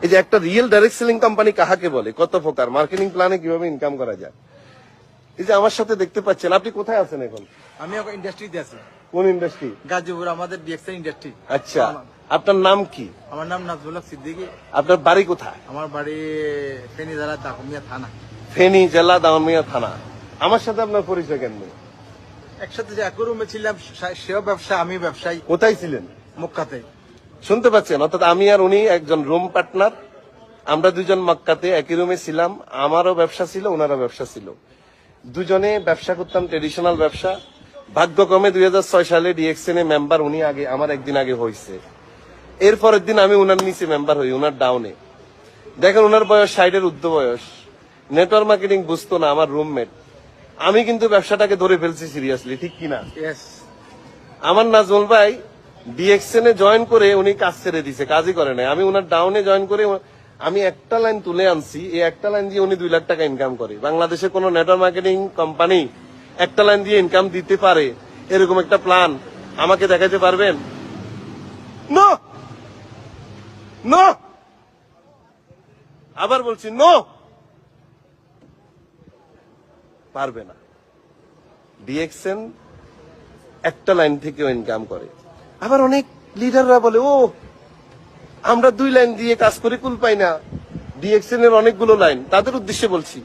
এই যে একটা রিয়েল ডাইরেক্ট সেলিং কোম্পানি কাহাকে বলে, কত প্রকার, মার্কেটিং প্ল্যানে কিভাবে ইনকাম করা যায়। এই যে আমার সাথে দেখতে পাচ্ছেন, আপনি কোথায় আছেন এখন? আমি এখন ইন্ডাস্ট্রিতে আছি। কোন ইন্ডাস্ট্রি? গাজীপুর, আমাদের ডিএক্সএন ইন্ডাস্ট্রি। আচ্ছা, আপনার নাম কি? আমার নাম নাজমুল হক সিদ্দিকী। আপনার বাড়ি কোথায়? আমার বাড়ি ফেনী জেলা দাগনমিয়া থানা। ফেনী জেলা দাগনমিয়া থানা। আমার সাথে আপনার পরিচয় কেমন? একসাথে যে একই রুমে ছিলাম, সেও ব্যবসা আমি ব্যবসায়ী। কোথায় ছিলেন? মক্কাতে। শুনতে পাচ্ছেন? অর্থাৎ আমি আর উনি একজন রুম পার্টনার, আমরা দুজন মক্কাতে একই রুমে ছিলাম। আমারও ব্যবসা ছিল, ওনারও ব্যবসা ছিল, দুজনে ব্যবসা করতাম, ট্রেডিশনাল ব্যবসা। ভাগ্যক্রমে 2006 সালে ডিএক্সএন এ মেম্বার উনি আগে, আমার একদিন আগে হয়েছে। এরপরের দিন আমি উনার নিচে মেম্বার হই, উনার ডাউনে। দেখেন উনার বয়স 60-এর ঊর্ধ্ব বয়স, নেটওয়ার্ক মার্কেটিং বুঝতো না, আমার রুমমেট। আমি কিন্তু ব্যবসাটাকে ধরে ফেলছি সিরিয়াসলি, ঠিক কিনা? আমার নাজমুল ভাই ডিএক্সএন এ জয়েন করে উনি কাজ ছেড়ে দিছে, কাজই করে নাই। আমি উনার ডাউনে জয়েন করে আমি একটা লাইন তুলে আনছি, এই একটা লাইন দিয়ে উনি 2 লাখ টাকা ইনকাম করে। বাংলাদেশে কোন নেটওয়ার্ক মার্কেটিং কোম্পানি একটা লাইন দিয়ে ইনকাম দিতে পারে এরকম একটা প্ল্যান আমাকে দেখাতে পারবেন? নো নো, আবার বলছি নো, পারবে না। ডিএক্সএন একটা লাইন থেকেও ইনকাম করে। আবার অনেক লিডাররা বলে, ও আমরা 2 লাইন দিয়ে কাজ করে কুল পাই না। ডিএক্সএন এর অনেকগুলো লাইন, তাদের উদ্দেশ্যে বলছি,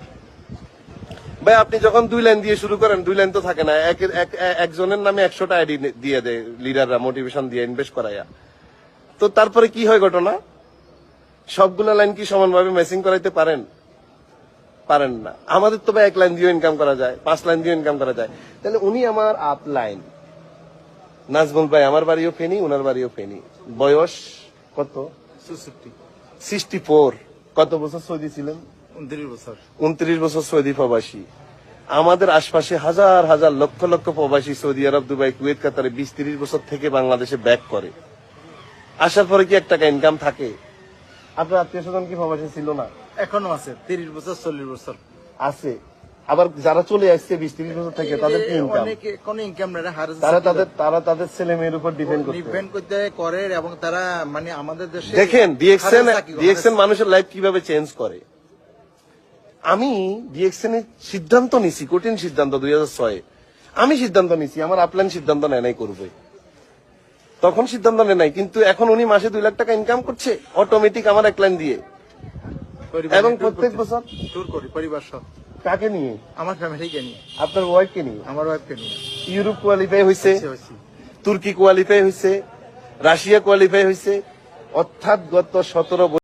ভাই আপনি যখন 2 লাইন দিয়ে শুরু করেন, 2 লাইন তো থাকে না, একজনের নামে 100টা আইডি দিয়ে দেয় লিডাররা, মোটিভেশন দিয়ে ইনভেস্ট করাইয়া। তো তারপরে কি হয় ঘটনা? সবগুলো লাইন কি সমানভাবে ম্যাচিং করাইতে পারেন? পারেন না। আমাদের তো ভাই 1 লাইন দিয়ে ইনকাম করা যায়, 5 লাইন দিয়ে ইনকাম করা যায়। তাহলে উনি আমার আপ লাইন। নাজমুল ভাই আমার বাড়িও ফেনী, উনার বাড়িও ফেনী। বয়স কত? 64। কত বছর সৌদি ছিলেন? 29 বছর। 29 বছর সৌদি প্রবাসী। আমাদের আশপাশে হাজার হাজার লক্ষ লক্ষ প্রবাসী সৌদি আরব, দুবাই, কুয়েত, কাতারে 20-30 বছর থেকে বাংলাদেশে ব্যাক করে। আসার পরে কি 1 টাকা ইনকাম থাকে? আপনার আত্মীয় স্বজন কি প্রবাসী ছিল না? এখনো আছে, 30 বছর 40 বছর আছে। আবার যারা চলে আসছে 20-30 বছর থেকে, তাদের কি ইনকাম? অনেকে কোনো ইনকাম নাই, তারা তাদের ছেলে মেয়ের উপর ডিপেন্ড করতে করে, এবং তারা মানে আমাদের দেশে দেখেন ডিএক্সএন মানুষের লাইফ কিভাবে চেঞ্জ করে। আমি ডিএক্সএন এর সিদ্ধান্ত নিছি, কঠিন সিদ্ধান্ত 2006-এ আমি সিদ্ধান্ত নিছি, আমার আপলাইন সিদ্ধান্ত নেয় নাই করবে, তখন সিদ্ধান্ত নেয় নাই। কিন্তু এখন উনি মাসে 2 লাখ টাকা ইনকাম করছে অটোমেটিক আমার 1 লাইন দিয়ে, এবং প্রত্যেক বছর ট্যুর করি পরিবার সহ। কাকে নিয়ে? আমার ফ্যামিলিকে নিয়ে। আপনার ওয়াইফকে নিয়ে? আমার ওয়াইফকে নিয়ে। ইউরোপ কোয়ালিফাই হয়েছে, তুর্কি কোয়ালিফাই হয়েছে, রাশিয়া কোয়ালিফাই হয়েছে, অর্থাৎ গত 17